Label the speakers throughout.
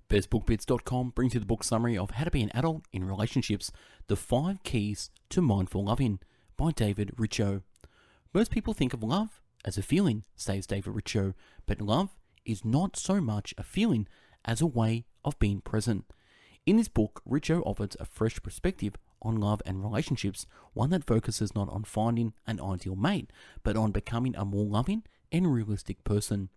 Speaker 1: bestbookbits.com brings you the book summary of How to Be an Adult in Relationships, The 5 Keys to Mindful Loving by Richo. Most people think of love as a feeling, says Richo, but love is not so much a feeling as a way of being present. In this book, Richo offers a fresh perspective on love and relationships, one that focuses not on finding an ideal mate, but on becoming a more loving and realistic person.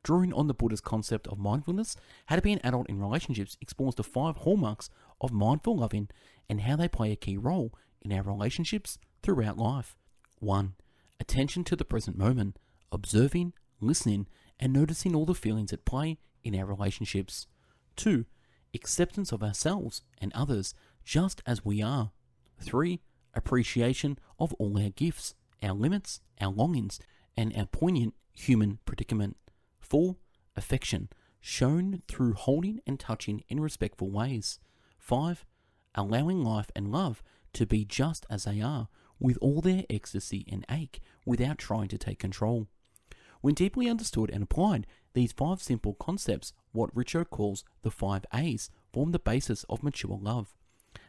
Speaker 1: Drawing on the Buddha's concept of mindfulness, How to Be an Adult in Relationships explores the 5 hallmarks of mindful loving and how they play a key role in our relationships throughout life. 1. Attention to the present moment, observing, listening, and noticing all the feelings at play in our relationships. 2. Acceptance of ourselves and others just as we are. 3. Appreciation of all our gifts, our limits, our longings, and our poignant human predicament. 4. Affection, shown through holding and touching in respectful ways. 5. Allowing life and love to be just as they are, with all their ecstasy and ache, without trying to take control. When deeply understood and applied, these 5 simple concepts, what Richo calls the 5 A's, form the basis of mature love.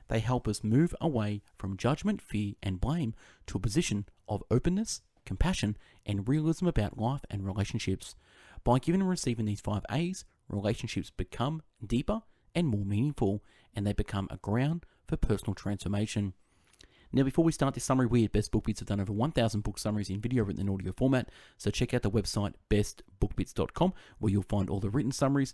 Speaker 1: They help us move away from judgment, fear, and blame to a position of openness, compassion, and realism about life and relationships. By giving and receiving these 5 A's, relationships become deeper and more meaningful, and they become a ground for personal transformation. Now, before we start this summary, we at Best Book Bits have done over 1,000 book summaries in video, written, and audio format, so check out the website bestbookbits.com, where you'll find all the written summaries.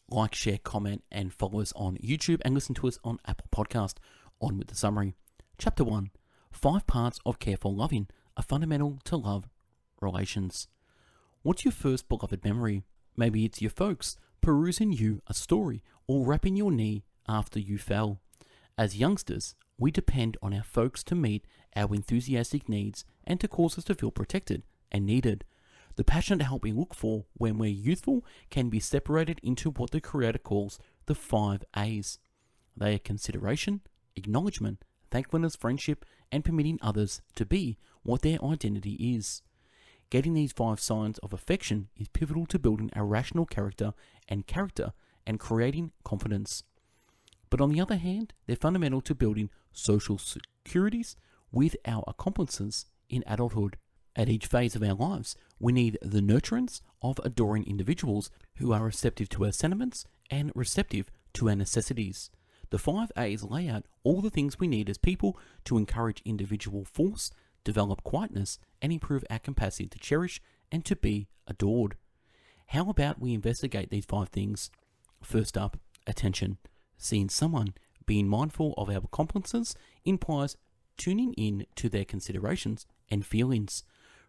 Speaker 1: Like, share, comment, and follow us on YouTube, and listen to us on Apple Podcast. On with the summary. Chapter 1. 5 parts of careful loving are fundamental to love relations. What's your first beloved memory? Maybe it's your folks perusing you a story or wrapping your knee after you fell. As youngsters, we depend on our folks to meet our enthusiastic needs and to cause us to feel protected and needed. The passionate help we look for when we're youthful can be separated into what the Creator calls the 5 A's. They are consideration, acknowledgement, thankfulness, friendship, and permitting others to be what their identity is. Getting these 5 signs of affection is pivotal to building a rational character and creating confidence. But on the other hand, they're fundamental to building social securities with our accomplices in adulthood. At each phase of our lives, we need the nurturance of adoring individuals who are receptive to our sentiments and receptive to our necessities. The 5 A's lay out all the things we need as people to encourage individual force, develop quietness, and improve our capacity to cherish and to be adored. How about we investigate these 5 things? First up, attention. Seeing someone, being mindful of our accomplices, implies tuning in to their considerations and feelings.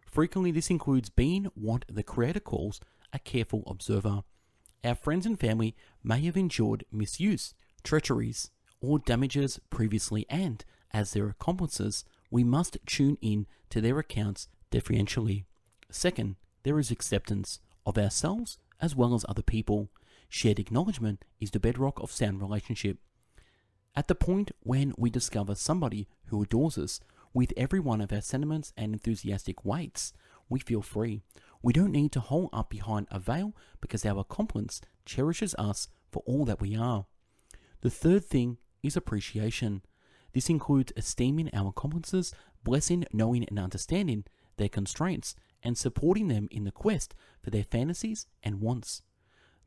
Speaker 1: Frequently, this includes being what the Creator calls a careful observer. Our friends and family may have endured misuse, treacheries, or damages previously, and, as their accomplices, we must tune in to their accounts deferentially. Second, there is acceptance of ourselves as well as other people. Shared acknowledgement is the bedrock of sound relationship. At the point when we discover somebody who adores us, with every one of our sentiments and enthusiastic weights, we feel free. We don't need to hold up behind a veil because our accomplice cherishes us for all that we are. The third thing is appreciation. This includes esteeming our accomplices, blessing, knowing, and understanding their constraints, and supporting them in the quest for their fantasies and wants.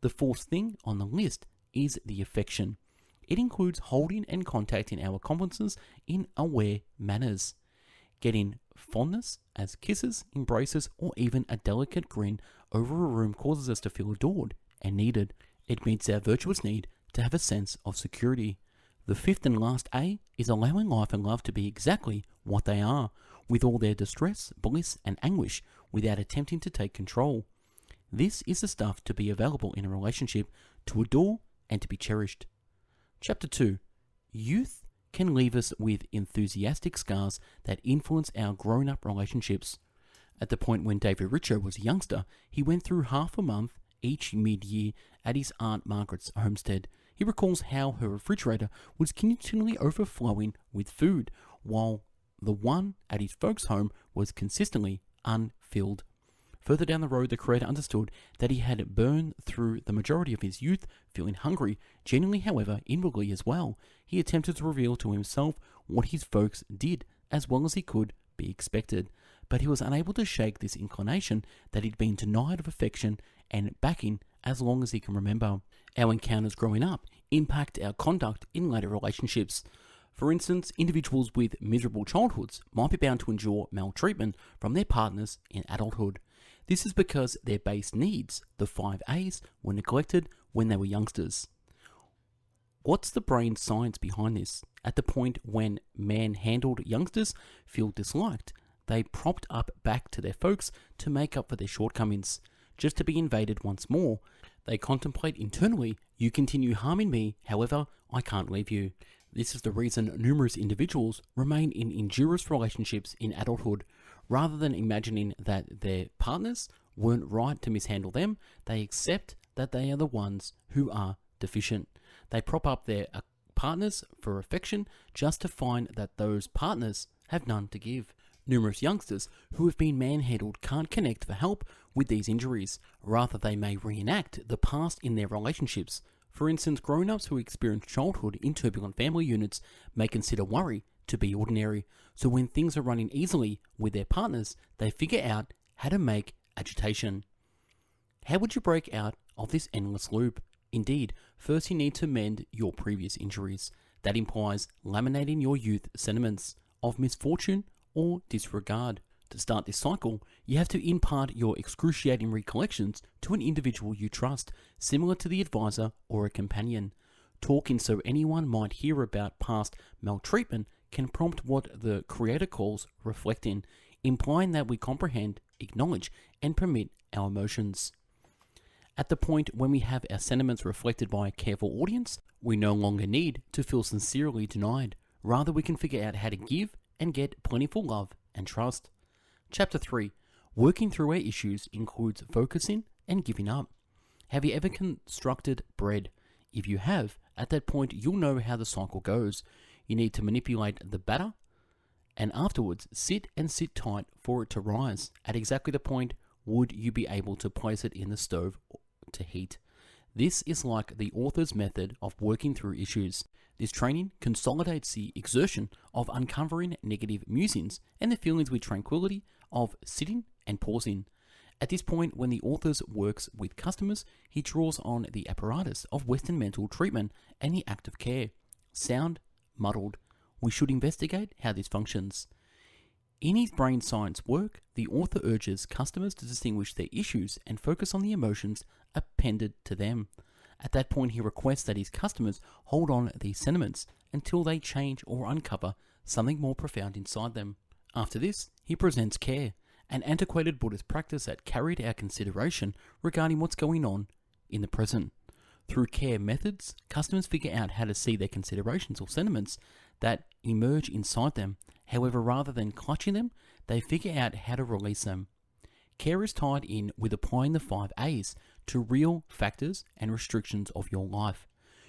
Speaker 1: The fourth thing on the list is the affection. It includes holding and contacting our accomplices in aware manners. Getting fondness as kisses, embraces, or even a delicate grin over a room causes us to feel adored and needed. It meets our virtuous need to have a sense of security. The fifth and last A is allowing life and love to be exactly what they are, with all their distress, bliss, and anguish, without attempting to take control. This is the stuff to be available in a relationship, to adore and to be cherished. Chapter 2. Youth can leave us with enthusiastic scars that influence our grown-up relationships. At the point when Richo was a youngster, he went through half a month each mid-year at his Aunt Margaret's homestead. He recalls how her refrigerator was continually overflowing with food, while the one at his folks' home was consistently unfilled. Further down the road, the creator understood that he had burned through the majority of his youth, feeling hungry, genuinely, however, inwardly as well. He attempted to reveal to himself what his folks did, as well as he could be expected. But he was unable to shake this inclination that he'd been denied of affection and backing as long as he can remember. Our encounters growing up impact our conduct in later relationships. For instance, individuals with miserable childhoods might be bound to endure maltreatment from their partners in adulthood. This is because their base needs, the 5 A's, were neglected when they were youngsters. What's the brain science behind this? At the point when man-handled youngsters feel disliked, they propped up back to their folks to make up for their shortcomings. Just to be invaded once more, they contemplate internally, you continue harming me, however, I can't leave you. This is the reason numerous individuals remain in injurious relationships in adulthood. Rather than imagining that their partners weren't right to mishandle them, they accept that they are the ones who are deficient. They prop up their partners for affection just to find that those partners have none to give. Numerous youngsters who have been manhandled can't connect for help with these injuries. Rather, they may reenact the past in their relationships. For instance, grown-ups who experience childhood in turbulent family units may consider worry to be ordinary. So when things are running easily with their partners, they figure out how to make agitation. How would you break out of this endless loop? Indeed, first you need to mend your previous injuries. That implies laminating your youth sentiments of misfortune or disregard. To start this cycle, you have to impart your excruciating recollections to an individual you trust, similar to the advisor or a companion. Talking so anyone might hear about past maltreatment can prompt what the creator calls reflecting, implying that we comprehend, acknowledge, and permit our emotions. At the point when we have our sentiments reflected by a careful audience, we no longer need to feel sincerely denied. Rather, we can figure out how to give and get plentiful love and trust. Chapter 3. Working through our issues includes focusing and giving up. Have you ever constructed bread? If you have, at that point you'll know how the cycle goes. You need to manipulate the batter and afterwards sit tight for it to rise. At exactly the point would you be able to place it in the stove to heat. This is like the author's method of working through issues. This training consolidates the exertion of uncovering negative musings and the feelings with tranquility of sitting and pausing. At this point, when the author works with customers, he draws on the apparatus of Western mental treatment and the act of care. Sound muddled. We should investigate how this functions. In his brain science work, the author urges customers to distinguish their issues and focus on the emotions appended to them. At that point, he requests that his customers hold on these sentiments until they change or uncover something more profound inside them. After this, he presents care, an antiquated Buddhist practice that carried out consideration regarding what's going on in the present. Through care methods, customers figure out how to see their considerations or sentiments that emerge inside them. However, rather than clutching them, they figure out how to release them. Care is tied in with applying the 5 A's to real factors and restrictions of your life.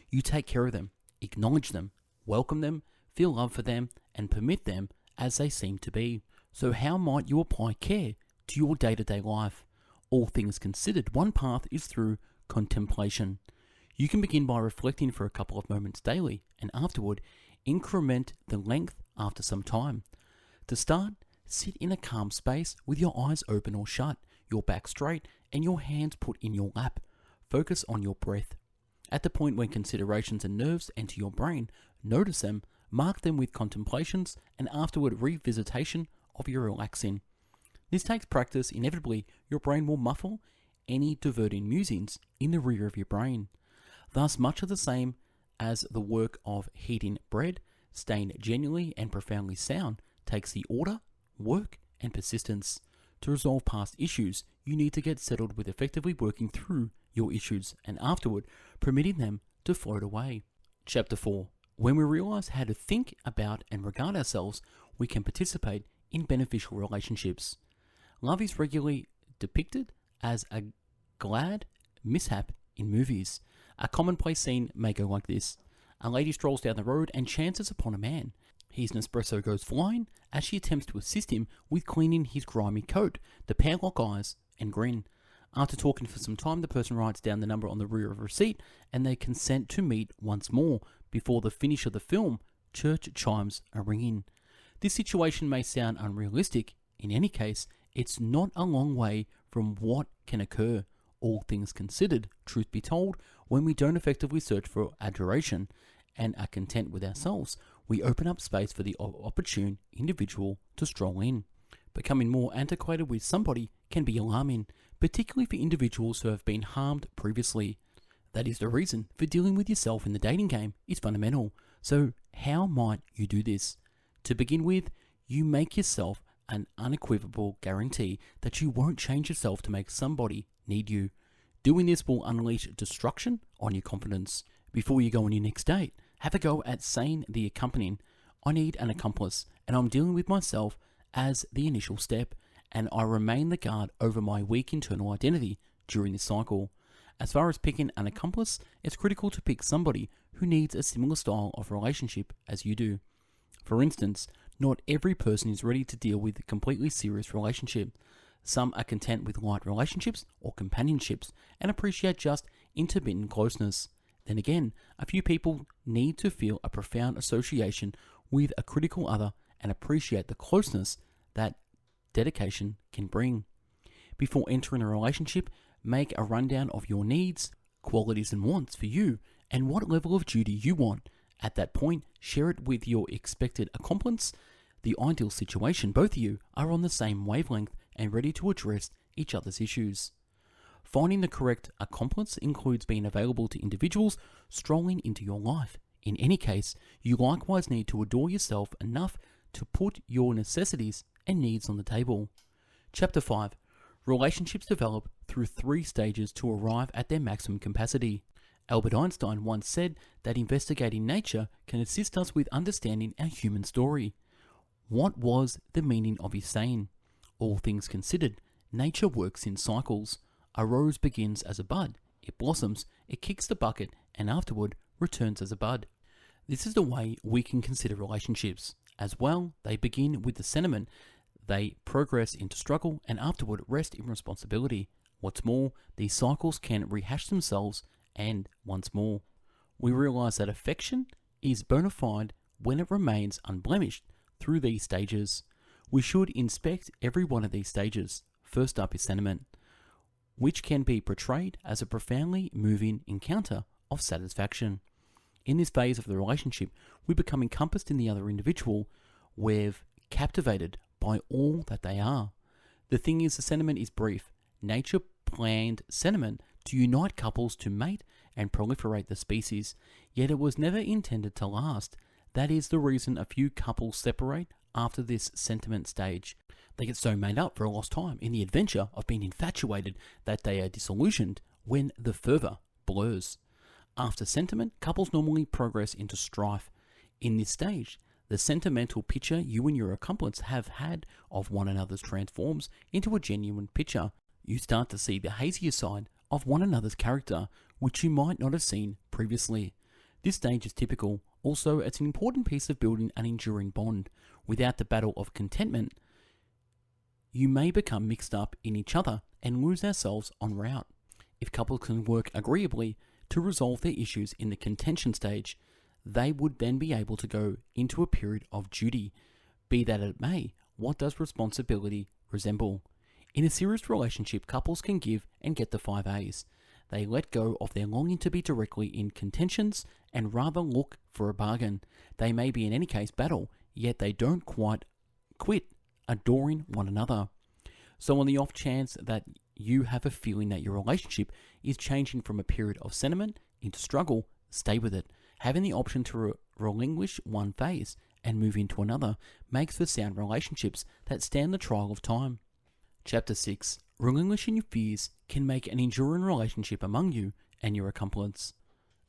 Speaker 1: You take care of them, acknowledge them, welcome them, feel love for them, and permit them as they seem to be. So how might you apply care to your day-to-day life? All things considered, one path is through contemplation. You can begin by reflecting for a couple of moments daily, and afterward, increment the length after some time. To start, sit in a calm space with your eyes open or shut, your back straight, and your hands put in your lap. Focus on your breath. At the point when considerations and nerves enter your brain, notice them, mark them with contemplations, and afterward revisitation of your relaxing. This takes practice. Inevitably, your brain will muffle any diverting musings in the rear of your brain. Thus, much of the same as the work of heating bread, staying genuinely and profoundly sound takes the order, work, and persistence. To resolve past issues, you need to get settled with effectively working through your issues and afterward permitting them to float away. Chapter 4. When we realize how to think about and regard ourselves, we can participate in beneficial relationships. Love is regularly depicted as a glad mishap in movies. A commonplace scene may go like this. A lady strolls down the road and chances upon a man. His Nespresso goes flying as she attempts to assist him with cleaning his grimy coat. The pair lock eyes and grin. After talking for some time, the person writes down the number on the rear of a receipt and they consent to meet once more. Before the finish of the film, church chimes are ringing. This situation may sound unrealistic. In any case, it's not a long way from what can occur. All things considered, truth be told, when we don't effectively search for adoration and are content with ourselves, we open up space for the opportune individual to stroll in. Becoming more antiquated with somebody can be alarming, particularly for individuals who have been harmed previously. That is the reason for dealing with yourself in the dating game is fundamental. So how might you do this? To begin with, you make yourself an unequivocal guarantee that you won't change yourself to make somebody need you. Doing this will unleash destruction on your confidence. Before you go on your next date, have a go at saying the accompanying, I need an accomplice and I'm dealing with myself as the initial step, and I remain the guard over my weak internal identity during this cycle. As far as picking an accomplice, it's critical to pick somebody who needs a similar style of relationship as you do. For instance, not every person is ready to deal with a completely serious relationship. Some are content with light relationships or companionships and appreciate just intermittent closeness. Then again, a few people need to feel a profound association with a critical other and appreciate the closeness that dedication can bring. Before entering a relationship, make a rundown of your needs, qualities and wants for you and what level of duty you want. At that point, share it with your expected accomplice. The ideal situation, both of you are on the same wavelength and ready to address each other's issues. Finding the correct accomplice includes being available to individuals strolling into your life. In any case, you likewise need to adore yourself enough to put your necessities and needs on the table. Chapter 5. Relationships develop through 3 stages to arrive at their maximum capacity. Albert Einstein once said that investigating nature can assist us with understanding our human story. What was the meaning of his saying? All things considered, nature works in cycles. A rose begins as a bud, it blossoms, it kicks the bucket, and afterward returns as a bud. This is the way we can consider relationships. As well, they begin with the sentiment, they progress into struggle, and afterward rest in responsibility. What's more, these cycles can rehash themselves, and once more. We realize that affection is bona fide when it remains unblemished through these stages. We should inspect every one of these stages. First up is sentiment, which can be portrayed as a profoundly moving encounter of satisfaction. In this phase of the relationship, we become encompassed in the other individual. We're captivated by all that they are. The thing is, the sentiment is brief. Nature planned sentiment to unite couples to mate and proliferate the species, yet it was never intended to last. That is the reason a few couples separate after this sentiment stage. They get so made up for a lost time in the adventure of being infatuated that they are disillusioned when the fervor blurs. After sentiment, couples normally progress into strife. In this stage, the sentimental picture you and your accomplice have had of one another's transforms into a genuine picture. You start to see the hazier side of one another's character, which you might not have seen previously. This stage is typical. Also, it's an important piece of building an enduring bond. Without the battle of contentment, you may become mixed up in each other and lose ourselves en route. If couples can work agreeably to resolve their issues in the contention stage, they would then be able to go into a period of duty. Be that it may, what does responsibility resemble? In a serious relationship, couples can give and get the 5 A's. They let go of their longing to be directly in contentions and rather look for a bargain. They may be in any case battle, yet they don't quite quit adoring one another. So on the off chance that you have a feeling that your relationship is changing from a period of sentiment into struggle, stay with it. Having the option to relinquish one phase and move into another makes for sound relationships that stand the trial of time. Chapter 6. Relinquishing your fears can make an enduring relationship among you and your accomplice.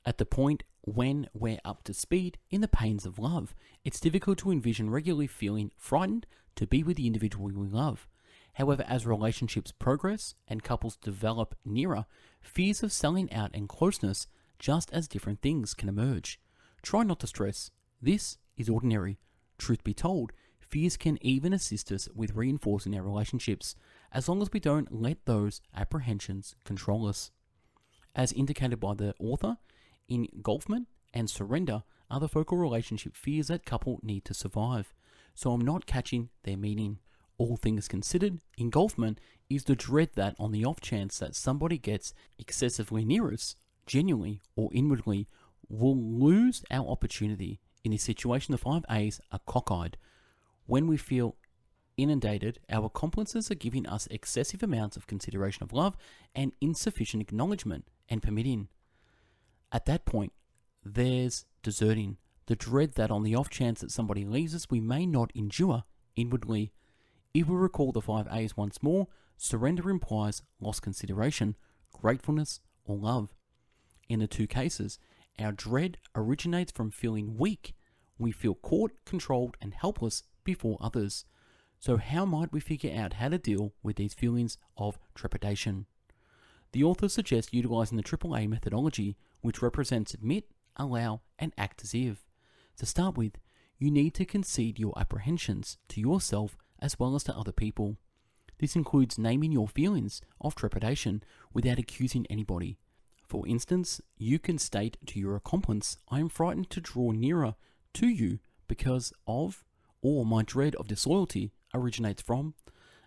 Speaker 1: At the point when we're up to speed in the pains of love, it's difficult to envision regularly feeling frightened to be with the individual we love. However, as relationships progress and couples develop nearer, fears of selling out and closeness, just as different things, can emerge. Try not to stress. This is ordinary. Truth be told, fears can even assist us with reinforcing our relationships, as long as we don't let those apprehensions control us. As indicated by the author, engulfment and surrender are the focal relationship fears that couple need to survive, so I'm not catching their meaning. All things considered, engulfment is the dread that on the off chance that somebody gets excessively near us, genuinely or inwardly, we'll lose our opportunity. In this situation, the 5 A's are cockeyed. When we feel inundated, our accomplices are giving us excessive amounts of consideration of love and insufficient acknowledgement and permitting. At that point, there's deserting, the dread that on the off chance that somebody leaves us, we may not endure inwardly. If we recall the 5 A's once more, surrender implies lost consideration, gratefulness, or love. In the two cases, our dread originates from feeling weak. We feel caught, controlled, and helpless before others. So how might we figure out how to deal with these feelings of trepidation? The author suggests utilizing the AAA methodology, which represents admit, allow, and act as if. To start with, you need to concede your apprehensions to yourself as well as to other people. This includes naming your feelings of trepidation without accusing anybody. For instance, you can state to your accomplice, I am frightened to draw nearer to you because of, or my dread of disloyalty originates from.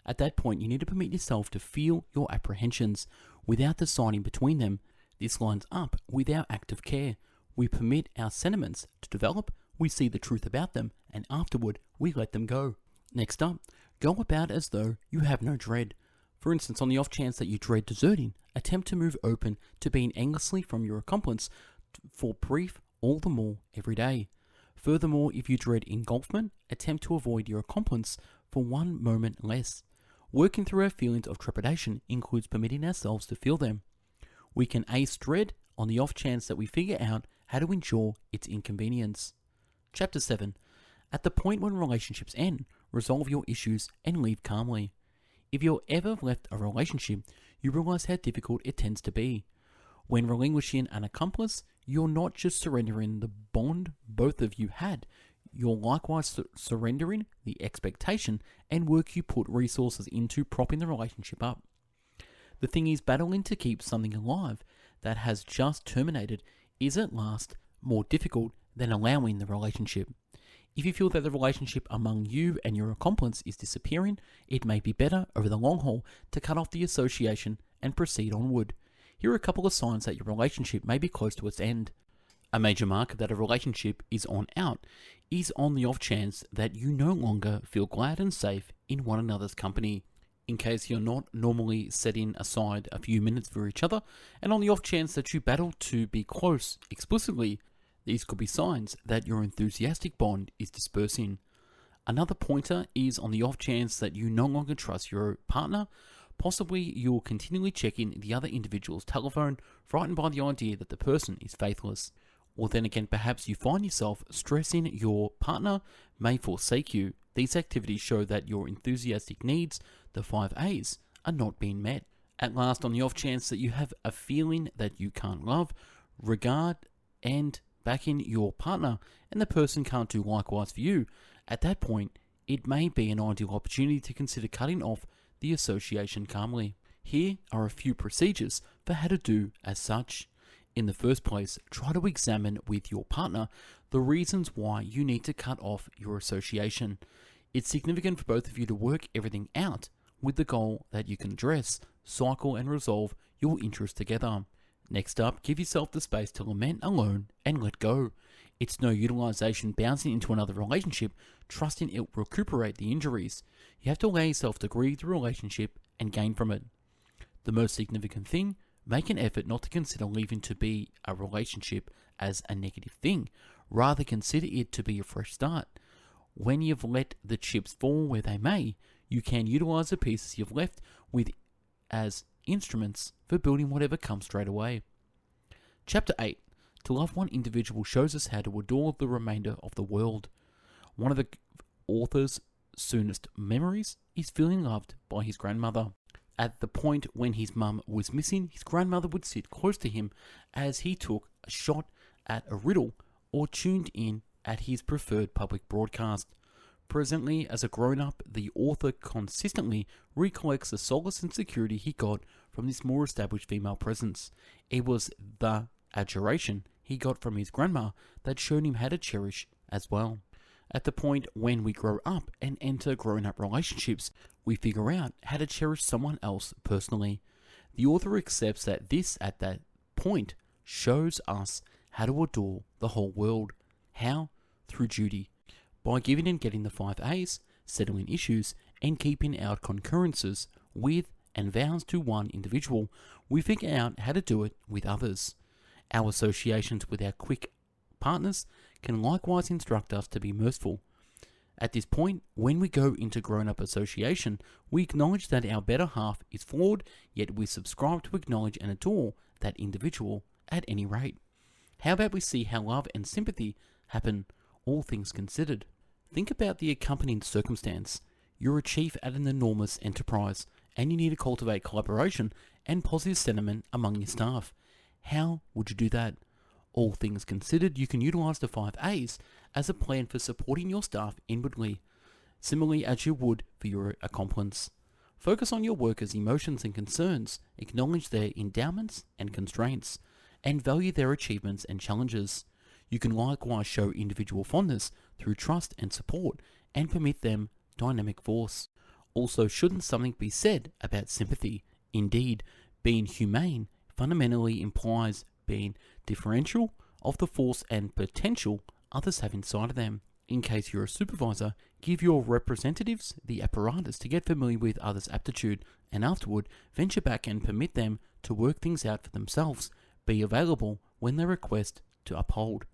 Speaker 1: At that point, you need to permit yourself to feel your apprehensions without deciding between them. This lines up with our act of care. We permit our sentiments to develop, we see the truth about them, and afterward, we let them go. Next up, go about as though you have no dread. For instance, on the off chance that you dread deserting, attempt to move open to being endlessly from your accomplice for brief all the more every day. Furthermore, if you dread engulfment, attempt to avoid your accomplice for one moment less. Working through our feelings of trepidation includes permitting ourselves to feel them. We can ace dread on the off chance that we figure out how to endure its inconvenience. Chapter 7. At the point when relationships end, resolve your issues and leave calmly. If you've ever left a relationship, you realize how difficult it tends to be. When relinquishing an accomplice, you're not just surrendering the bond both of you had, you're likewise surrendering the expectation and work you put resources into propping the relationship up. The thing is, battling to keep something alive that has just terminated is at last more difficult than allowing the relationship. If you feel that the relationship among you and your accomplice is disappearing, it may be better over the long haul to cut off the association and proceed onward. Here are a couple of signs that your relationship may be close to its end. A major marker that a relationship is on out is on the off chance that you no longer feel glad and safe in one another's company. In case you're not normally setting aside a few minutes for each other, and on the off chance that you battle to be close explicitly, these could be signs that your enthusiastic bond is dispersing. Another pointer is on the off chance that you no longer trust your partner. Possibly you're continually checking the other individual's telephone, frightened by the idea that the person is faithless. Or then again, perhaps you find yourself stressing your partner may forsake you. These activities show that your enthusiastic needs, the 5 A's, are not being met. At last, on the off chance that you have a feeling that you can't love, regard, and back in your partner, and the person can't do likewise for you, at that point, it may be an ideal opportunity to consider cutting off the association calmly. Here are a few procedures for how to do as such. In the first place, try to examine with your partner the reasons why you need to cut off your association. It's significant for both of you to work everything out with the goal that you can address, cycle, and resolve your interests together. Next up, give yourself the space to lament alone and let go. It's no utilization bouncing into another relationship, trusting it will recuperate the injuries. You have to allow yourself to grieve the relationship and gain from it. The most significant thing, make an effort not to consider leaving to be a relationship as a negative thing. Rather, consider it to be a fresh start. When you've let the chips fall where they may, you can utilize the pieces you've left with as instruments for building whatever comes straight away. Chapter 8. To love one individual shows us how to adore the remainder of the world. One of the author's soonest memories is feeling loved by his grandmother. At the point when his mum was missing, his grandmother would sit close to him as he took a shot at a riddle or tuned in at his preferred public broadcast. Presently, as a grown-up, the author consistently recollects the solace and security he got from this more established female presence. It was the adoration he got from his grandma that showed him how to cherish as well. At the point when we grow up and enter grown-up relationships, we figure out how to cherish someone else personally. The author accepts that this, at that point, shows us how to adore the whole world. How? Through duty. By giving and getting the 5 A's, settling issues, and keeping our concurrences with and vows to one individual, we figure out how to do it with others. Our associations with our quick partners can likewise instruct us to be mirthful. At this point, when we go into grown-up association, we acknowledge that our better half is flawed, yet we subscribe to acknowledge and adore that individual at any rate. How about we see how love and sympathy happen, all things considered? Think about the accompanying circumstance. You're a chief at an enormous enterprise, and you need to cultivate collaboration and positive sentiment among your staff. How would you do that? All things considered, you can utilize the 5 A's as a plan for supporting your staff inwardly, similarly as you would for your accomplishments. Focus on your workers' emotions and concerns, acknowledge their endowments and constraints, and value their achievements and challenges. You can likewise show individual fondness through trust and support, and permit them dynamic force. Also, shouldn't something be said about sympathy? Indeed, being humane fundamentally implies being differential of the force and potential others have inside of them. In case you're a supervisor, give your representatives the apparatus to get familiar with others' aptitude, and afterward, venture back and permit them to work things out for themselves. Be available when they request to uphold.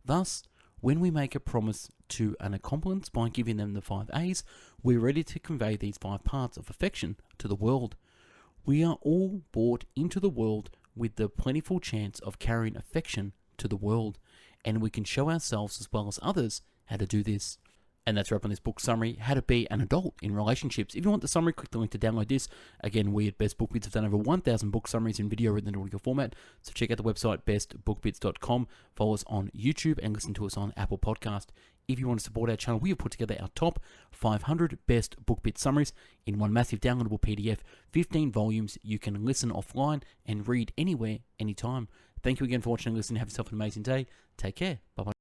Speaker 1: Thus, when we make a promise to an accomplice by giving them the 5 A's, we're ready to convey these 5 parts of affection to the world. We are all brought into the world with the plentiful chance of carrying affection to the world, and we can show ourselves as well as others how to do this. And that's right on this book summary, How to Be an Adult in Relationships. If you want the summary, click the link to download this. Again, we at Best Book Bits have done over 1,000 book summaries in video written in audio format, so check out the website bestbookbits.com, follow us on YouTube, and listen to us on Apple Podcast. If you want to support our channel, we have put together our top 500 best book bit summaries in one massive downloadable PDF, 15 volumes. You can listen offline and read anywhere, anytime. Thank you again for watching and listening. Have yourself an amazing day. Take care. Bye-bye.